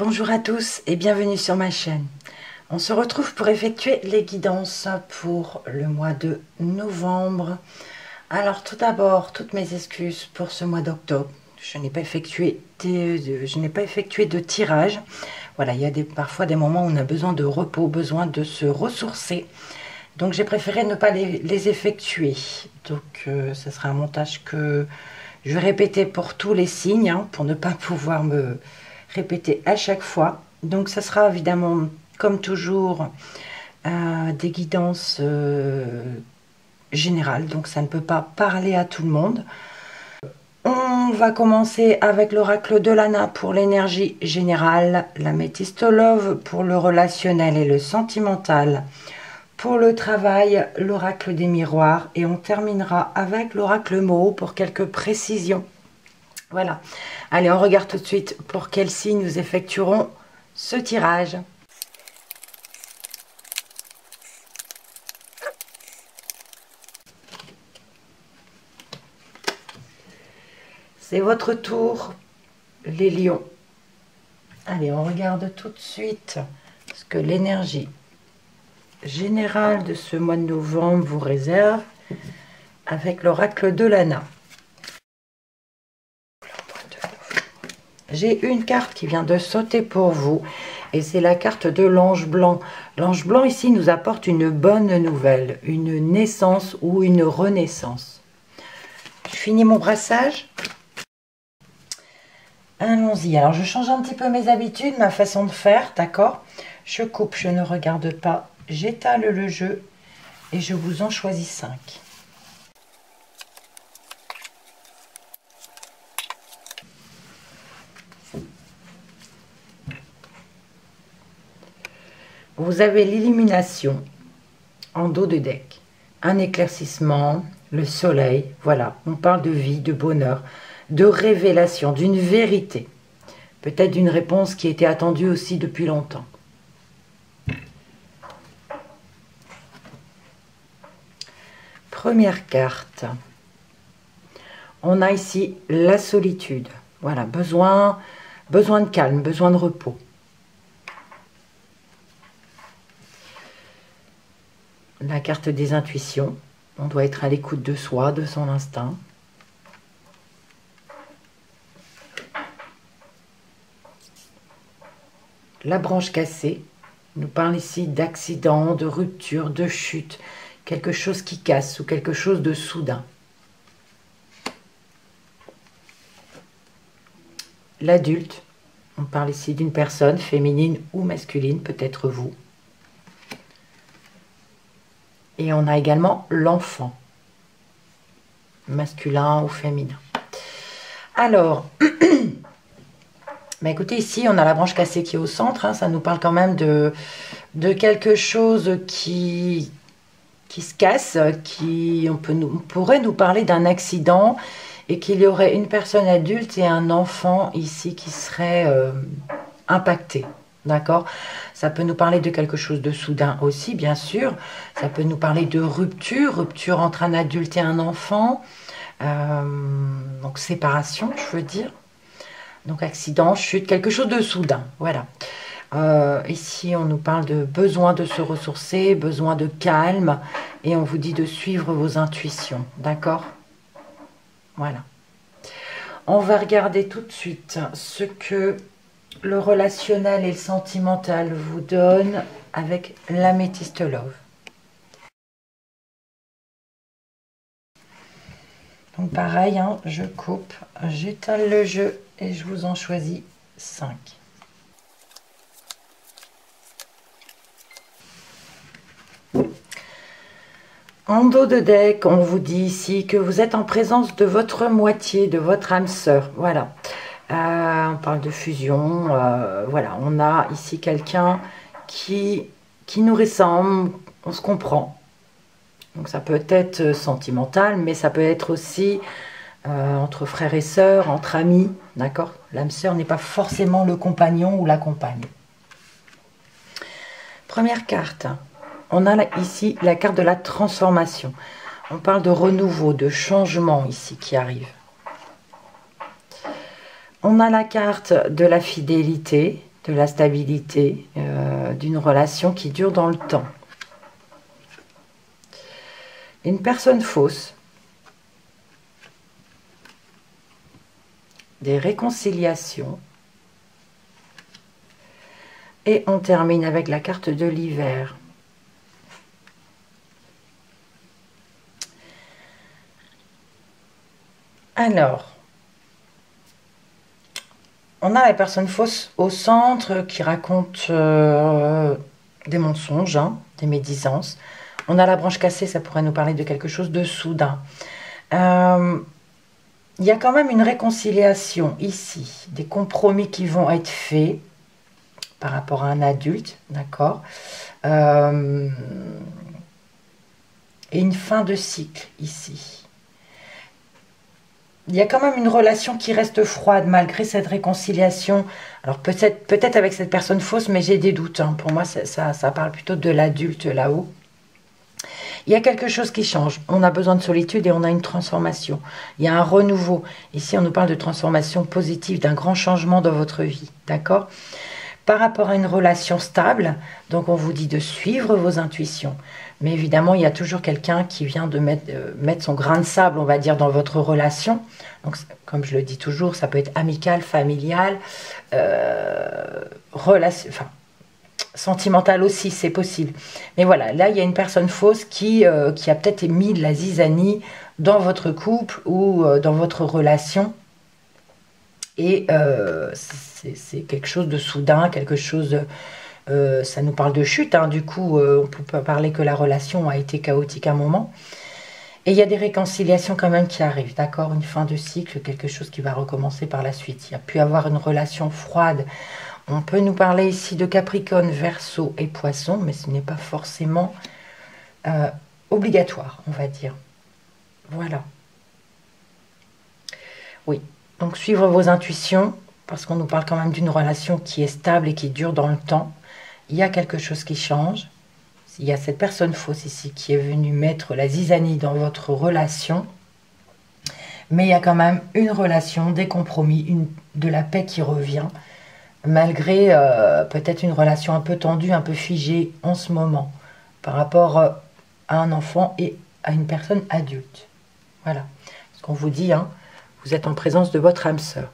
Bonjour à tous et bienvenue sur ma chaîne. On se retrouve pour effectuer les guidances pour le mois de novembre. Alors tout d'abord, toutes mes excuses pour ce mois d'octobre. Je n'ai pas effectué de tirage. Voilà, il y a parfois des moments où on a besoin de repos, besoin de se ressourcer. Donc j'ai préféré ne pas les effectuer. Donc ce sera un montage que je vais répéter pour tous les signes, pour ne pas pouvoir me répéter à chaque fois. Donc ça sera évidemment comme toujours des guidances générales, donc ça ne peut pas parler à tout le monde. On va commencer avec l'oracle de Lana pour l'énergie générale, l'améthyste Love pour le relationnel et le sentimental, pour le travail, l'oracle des miroirs, et on terminera avec l'oracle Mo pour quelques précisions. Voilà. Allez, on regarde tout de suite pour quel signe nous effectuerons ce tirage. C'est votre tour, les lions. Allez, on regarde tout de suite ce que l'énergie générale de ce mois de novembre vous réserve avec l'oracle de Lana. J'ai une carte qui vient de sauter pour vous et c'est la carte de l'ange blanc. L'ange blanc ici nous apporte une bonne nouvelle, une naissance ou une renaissance. Je finis mon brassage. Allons-y. Alors je change un petit peu mes habitudes, ma façon de faire, d'accord? Je coupe, je ne regarde pas, j'étale le jeu et je vous en choisis 5. Vous avez l'illumination en dos de deck, un éclaircissement, le soleil, voilà, on parle de vie, de bonheur, de révélation, d'une vérité, peut-être d'une réponse qui était attendue aussi depuis longtemps. Première carte, on a ici la solitude, voilà, besoin de calme, besoin de repos. La carte des intuitions, on doit être à l'écoute de soi, de son instinct. La branche cassée nous parle ici d'accident, de rupture, de chute, quelque chose qui casse ou quelque chose de soudain. L'adulte, on parle ici d'une personne féminine ou masculine, peut-être vous. Et on a également l'enfant, masculin ou féminin. Alors, mais écoutez, ici, on a la branche cassée qui est au centre. Ça nous parle quand même de quelque chose qui se casse, on pourrait nous parler d'un accident et qu'il y aurait une personne adulte et un enfant ici qui serait impacté. D'accord? Ça peut nous parler de quelque chose de soudain aussi, bien sûr. Ça peut nous parler de rupture entre un adulte et un enfant. Donc séparation, je veux dire. Donc accident, chute, quelque chose de soudain. Voilà. Ici, on nous parle de besoin de se ressourcer, besoin de calme. Et on vous dit de suivre vos intuitions. D'accord? Voilà. On va regarder tout de suite ce que le relationnel et le sentimental vous donnent avec l'améthyste Love. Donc pareil, je coupe, j'étale le jeu et je vous en choisis 5. En dos de deck, on vous dit ici que vous êtes en présence de votre moitié, de votre âme sœur. Voilà. On parle de fusion. Voilà, on a ici quelqu'un qui nous ressemble, on se comprend. Donc ça peut être sentimental, mais ça peut être aussi entre frères et sœurs, entre amis. D'accord? L'âme sœur n'est pas forcément le compagnon ou la compagne. Première carte. On a ici la carte de la transformation. On parle de renouveau, de changement ici qui arrive. On a la carte de la fidélité, de la stabilité, d'une relation qui dure dans le temps. Une personne fausse, des réconciliations, et on termine avec la carte de l'hiver. Alors, on a la personne fausse au centre qui raconte des mensonges, hein, des médisances. On a la branche cassée, ça pourrait nous parler de quelque chose de soudain. Il y a quand même une réconciliation ici, des compromis qui vont être faits par rapport à un adulte, d'accord, et une fin de cycle ici. Il y a quand même une relation qui reste froide malgré cette réconciliation. Alors peut-être avec cette personne fausse, mais j'ai des doutes, hein. Pour moi, ça parle plutôt de l'adulte là-haut. Il y a quelque chose qui change. On a besoin de solitude et on a une transformation. Il y a un renouveau. Ici, on nous parle de transformation positive, d'un grand changement dans votre vie. D'accord ? Par rapport à une relation stable, donc on vous dit de suivre vos intuitions. Mais évidemment, il y a toujours quelqu'un qui vient de mettre son grain de sable, on va dire, dans votre relation. Donc, comme je le dis toujours, ça peut être amical, familial, sentimental aussi, c'est possible. Mais voilà, là, il y a une personne fausse qui a peut-être mis de la zizanie dans votre couple ou dans votre relation. Et c'est quelque chose de soudain, quelque chose... ça nous parle de chute, hein, du coup, on peut parler que la relation a été chaotique à un moment. Et il y a des réconciliations quand même qui arrivent, d'accord? Une fin de cycle, quelque chose qui va recommencer par la suite. Il y a pu avoir une relation froide. On peut nous parler ici de Capricorne, Verseau et Poisson, mais ce n'est pas forcément obligatoire, on va dire. Voilà. Oui, donc suivre vos intuitions, parce qu'on nous parle quand même d'une relation qui est stable et qui dure dans le temps. Il y a quelque chose qui change. Il y a cette personne fausse ici qui est venue mettre la zizanie dans votre relation. Mais il y a quand même une relation, des compromis, de la paix qui revient. Malgré peut-être une relation un peu tendue, un peu figée en ce moment. Par rapport à un enfant et à une personne adulte. Voilà. Ce qu'on vous dit, hein, vous êtes en présence de votre âme sœur.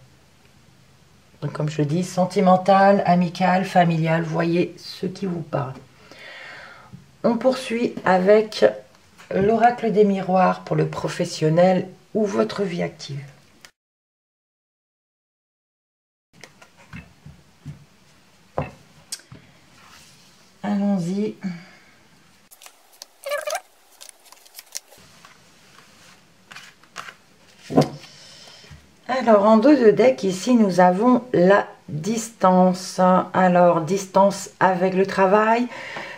Donc comme je le dis, sentimental, amical, familial, voyez ce qui vous parle. On poursuit avec l'oracle des miroirs pour le professionnel ou votre vie active. Allons-y. Alors, en dos de deck, ici, nous avons la distance. Alors, distance avec le travail.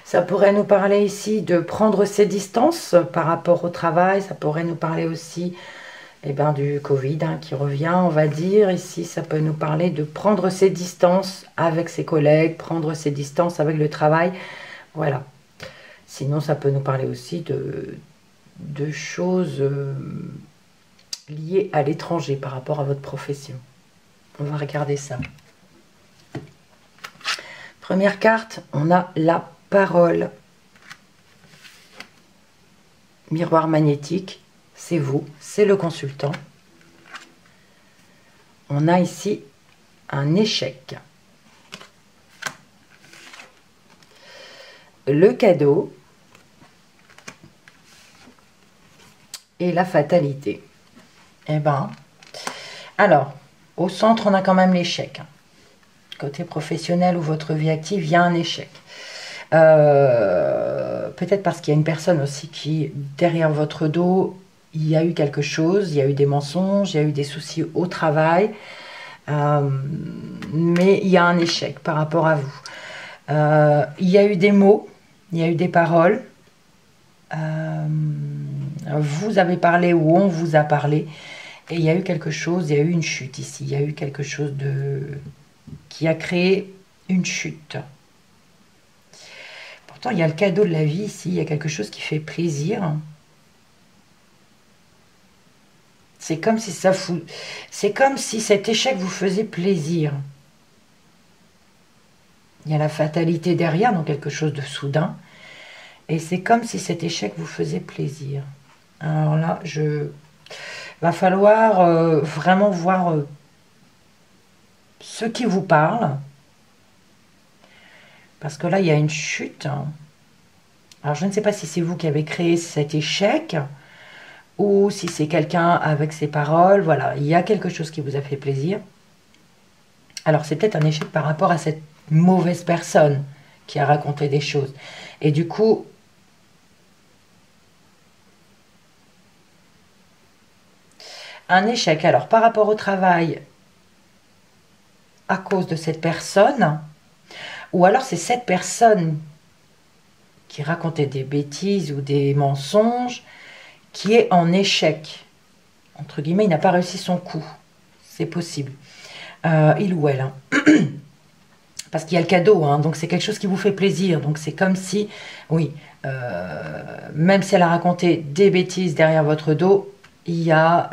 Ça pourrait nous parler ici de prendre ses distances par rapport au travail. Ça pourrait nous parler aussi du Covid qui revient, on va dire. Ici, ça peut nous parler de prendre ses distances avec ses collègues, prendre ses distances avec le travail. Voilà. Sinon, ça peut nous parler aussi de choses... lié à l'étranger par rapport à votre profession. On va regarder ça. Première carte, on a la parole. Miroir magnétique, c'est vous, c'est le consultant. On a ici un échec. Le cadeau et la fatalité. Alors, au centre, on a quand même l'échec. Côté professionnel ou votre vie active, il y a un échec. Peut-être parce qu'il y a une personne aussi qui, derrière votre dos, il y a eu quelque chose, il y a eu des mensonges, il y a eu des soucis au travail, mais il y a un échec par rapport à vous. Il y a eu des mots, il y a eu des paroles, vous avez parlé ou on vous a parlé, et il y a eu quelque chose, il y a eu une chute ici, il y a eu quelque chose qui a créé une chute. Pourtant, il y a le cadeau de la vie ici, il y a quelque chose qui fait plaisir. C'est comme si c'est comme si cet échec vous faisait plaisir. Il y a la fatalité derrière, donc quelque chose de soudain. Et c'est comme si cet échec vous faisait plaisir. Alors là, va falloir vraiment voir ce qui vous parle. Parce que là, il y a une chute. Alors, je ne sais pas si c'est vous qui avez créé cet échec ou si c'est quelqu'un avec ses paroles. Voilà, il y a quelque chose qui vous a fait plaisir. Alors, c'est peut-être un échec par rapport à cette mauvaise personne qui a raconté des choses. Et du coup, un échec. Alors, par rapport au travail, à cause de cette personne, ou alors c'est cette personne qui racontait des bêtises ou des mensonges, qui est en échec. Entre guillemets, il n'a pas réussi son coup. C'est possible. Il ou elle. Hein. Parce qu'il y a le cadeau, hein, donc c'est quelque chose qui vous fait plaisir. Donc c'est comme si, oui, même si elle a raconté des bêtises derrière votre dos, il y a...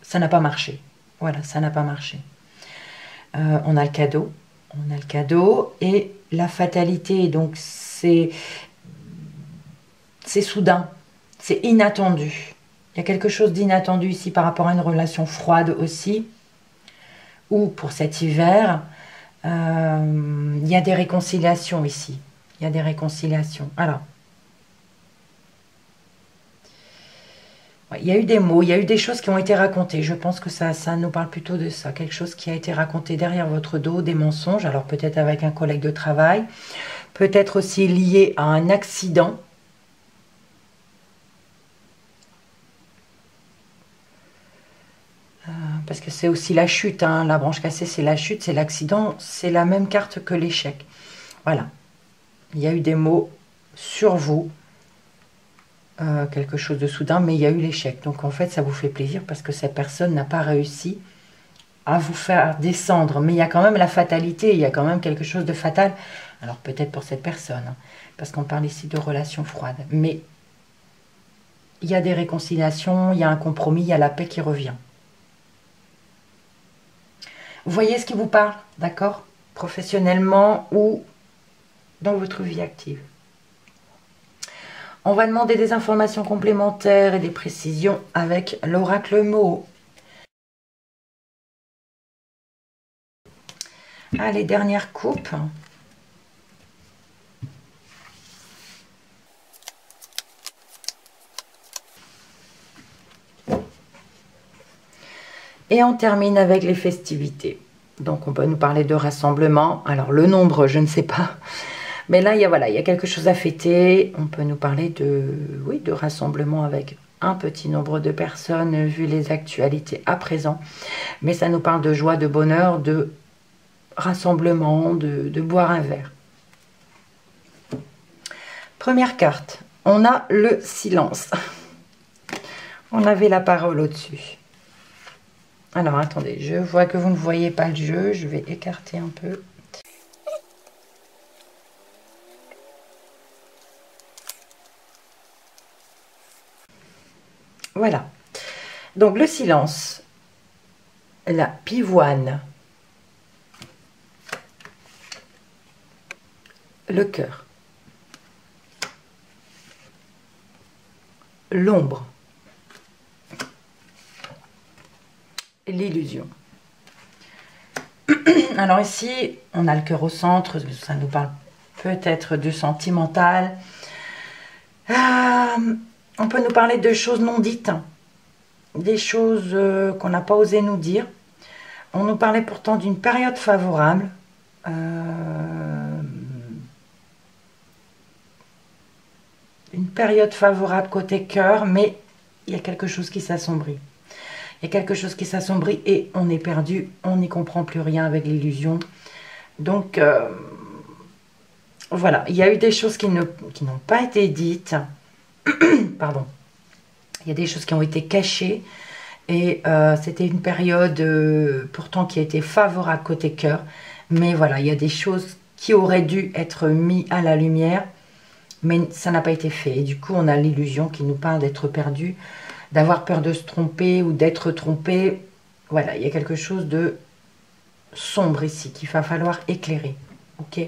ça n'a pas marché. Voilà, ça n'a pas marché. On a le cadeau. On a le cadeau et la fatalité. Donc c'est soudain. C'est inattendu. Il y a quelque chose d'inattendu ici par rapport à une relation froide aussi. Ou pour cet hiver, il y a des réconciliations ici. Il y a des réconciliations. Alors, il y a eu des mots, il y a eu des choses qui ont été racontées. Je pense que ça nous parle plutôt de ça. Quelque chose qui a été raconté derrière votre dos, des mensonges. Alors peut-être avec un collègue de travail. Peut-être aussi lié à un accident. Parce que c'est aussi la chute, hein. La branche cassée, c'est la chute, c'est l'accident, c'est la même carte que l'échec. Voilà. Il y a eu des mots sur vous, quelque chose de soudain, mais il y a eu l'échec. Donc en fait, ça vous fait plaisir parce que cette personne n'a pas réussi à vous faire descendre. Mais il y a quand même la fatalité, il y a quand même quelque chose de fatal. Alors peut-être pour cette personne, hein, parce qu'on parle ici de relations froides. Mais il y a des réconciliations, il y a un compromis, il y a la paix qui revient. Vous voyez ce qui vous parle, d'accord? Professionnellement ou dans votre vie active. On va demander des informations complémentaires et des précisions avec l'oracle mot. Allez, dernière coupe. Et on termine avec les festivités. Donc on peut nous parler de rassemblement. Alors le nombre, je ne sais pas. Mais là, voilà, il y a quelque chose à fêter. On peut nous parler de rassemblement avec un petit nombre de personnes, vu les actualités à présent. Mais ça nous parle de joie, de bonheur, de rassemblement, de boire un verre. Première carte, on a le silence. On avait la parole au-dessus. Alors, attendez, je vois que vous ne voyez pas le jeu. Je vais écarter un peu. Voilà. Donc, le silence. La pivoine. Le cœur. L'ombre. L'illusion. Alors ici, on a le cœur au centre, ça nous parle peut-être de sentimental. On peut nous parler de choses non dites, des choses qu'on n'a pas osé nous dire. On nous parlait pourtant d'une période favorable. Une période favorable côté cœur, mais il y a quelque chose qui s'assombrit. Il y a quelque chose qui s'assombrit et on est perdu, on n'y comprend plus rien avec l'illusion. Donc, voilà, il y a eu des choses qui n'ont pas été dites. Pardon. Il y a des choses qui ont été cachées. Et c'était une période pourtant qui a été favorable côté cœur. Mais voilà, il y a des choses qui auraient dû être mises à la lumière. Mais ça n'a pas été fait. Et du coup, on a l'illusion qui nous parle d'être perdu, d'avoir peur de se tromper ou d'être trompé. Voilà, il y a quelque chose de sombre ici qu'il va falloir éclairer. Ok.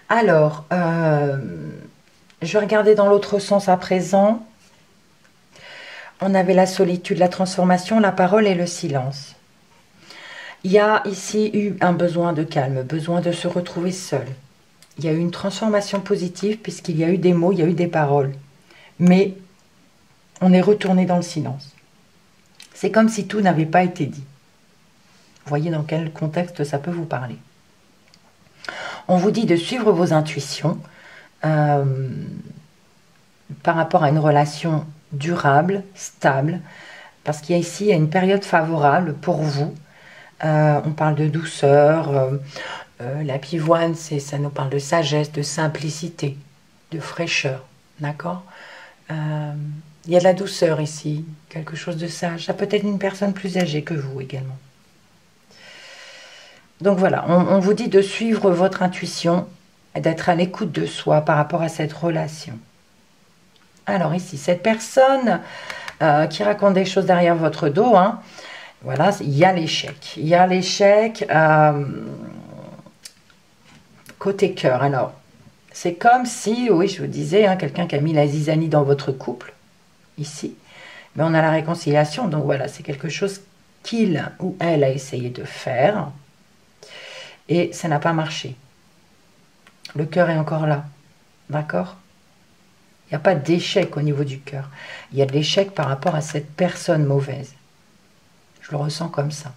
Alors, je vais regarder dans l'autre sens à présent. On avait la solitude, la transformation, la parole et le silence. Il y a ici eu un besoin de calme, besoin de se retrouver seul. Il y a eu une transformation positive puisqu'il y a eu des mots, il y a eu des paroles. Mais on est retourné dans le silence. C'est comme si tout n'avait pas été dit. Vous voyez dans quel contexte ça peut vous parler. On vous dit de suivre vos intuitions par rapport à une relation durable, stable, parce qu'il y a ici une période favorable pour vous. On parle de douceur, la pivoine, ça nous parle de sagesse, de simplicité, de fraîcheur, d'accord. Il y a de la douceur ici, quelque chose de sage. Ça peut être une personne plus âgée que vous également. Donc voilà, on vous dit de suivre votre intuition, d'être à l'écoute de soi par rapport à cette relation. Alors ici, cette personne qui raconte des choses derrière votre dos, hein, voilà, il y a l'échec. Il y a l'échec côté cœur. Alors, c'est comme si, oui, je vous disais, hein, quelqu'un qui a mis la zizanie dans votre couple, ici, mais on a la réconciliation. Donc voilà, c'est quelque chose qu'il ou elle a essayé de faire. Et ça n'a pas marché. Le cœur est encore là. D'accord? Il n'y a pas d'échec au niveau du cœur. Il y a de l'échec par rapport à cette personne mauvaise. Je le ressens comme ça.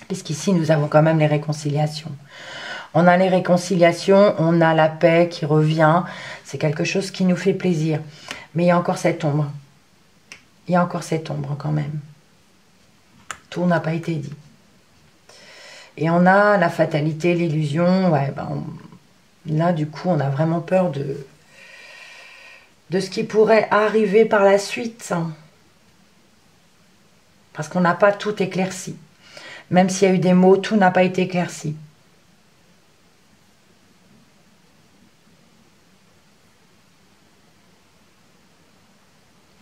Puisqu'ici, nous avons quand même les réconciliations. On a les réconciliations, on a la paix qui revient. C'est quelque chose qui nous fait plaisir. Mais il y a encore cette ombre. Il y a encore cette ombre quand même. Tout n'a pas été dit. Et on a la fatalité, l'illusion. Ouais, là, du coup, on a vraiment peur de ce qui pourrait arriver par la suite. Parce qu'on n'a pas tout éclairci. Même s'il y a eu des mots, tout n'a pas été éclairci.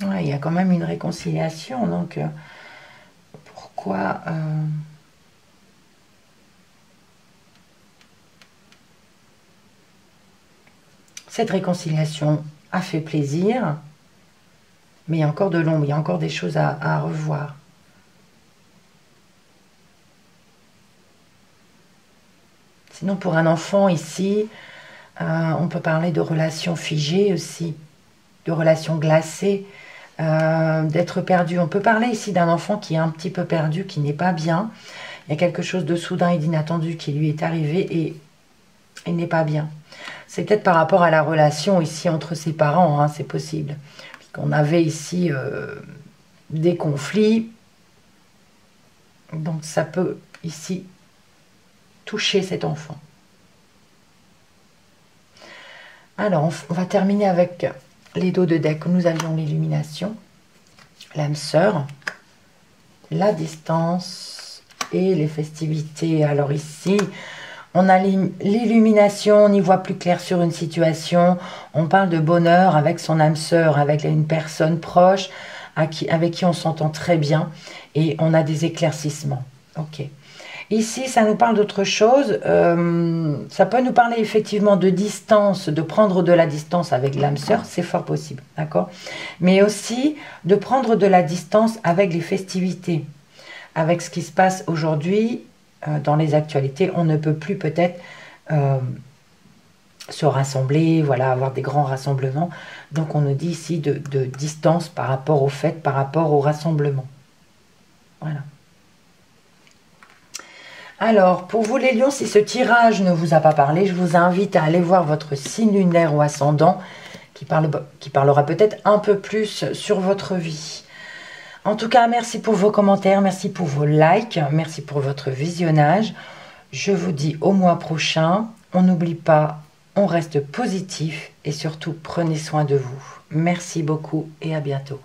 Ouais, il y a quand même une réconciliation. Donc, pourquoi... Cette réconciliation a fait plaisir, mais il y a encore de l'ombre, il y a encore des choses à revoir. Sinon, pour un enfant ici, on peut parler de relations figées aussi, de relations glacées, d'être perdu. On peut parler ici d'un enfant qui est un petit peu perdu, qui n'est pas bien. Il y a quelque chose de soudain et d'inattendu qui lui est arrivé et il n'est pas bien. C'est peut-être par rapport à la relation ici entre ses parents, hein, c'est possible. Puisqu'on avait ici des conflits. Donc ça peut ici toucher cet enfant. Alors on va terminer avec les dos de deck où nous avions l'illumination, l'âme sœur, la distance et les festivités. Alors ici... on a l'illumination, on y voit plus clair sur une situation. On parle de bonheur avec son âme sœur, avec une personne proche avec qui on s'entend très bien. Et on a des éclaircissements. Ok. Ici, ça nous parle d'autre chose. Ça peut nous parler effectivement de distance, de prendre de la distance avec l'âme sœur. C'est fort possible, d'accord? Mais aussi de prendre de la distance avec les festivités. Avec ce qui se passe aujourd'hui... dans les actualités, on ne peut plus peut-être se rassembler, voilà, avoir des grands rassemblements. Donc on nous dit ici de distance par rapport aux fêtes, par rapport au rassemblement. Voilà. Alors, pour vous les lions, si ce tirage ne vous a pas parlé, je vous invite à aller voir votre signe lunaire ou ascendant qui parlera peut-être un peu plus sur votre vie. En tout cas, merci pour vos commentaires, merci pour vos likes, merci pour votre visionnage. Je vous dis au mois prochain. On n'oublie pas, on reste positif et surtout prenez soin de vous. Merci beaucoup et à bientôt.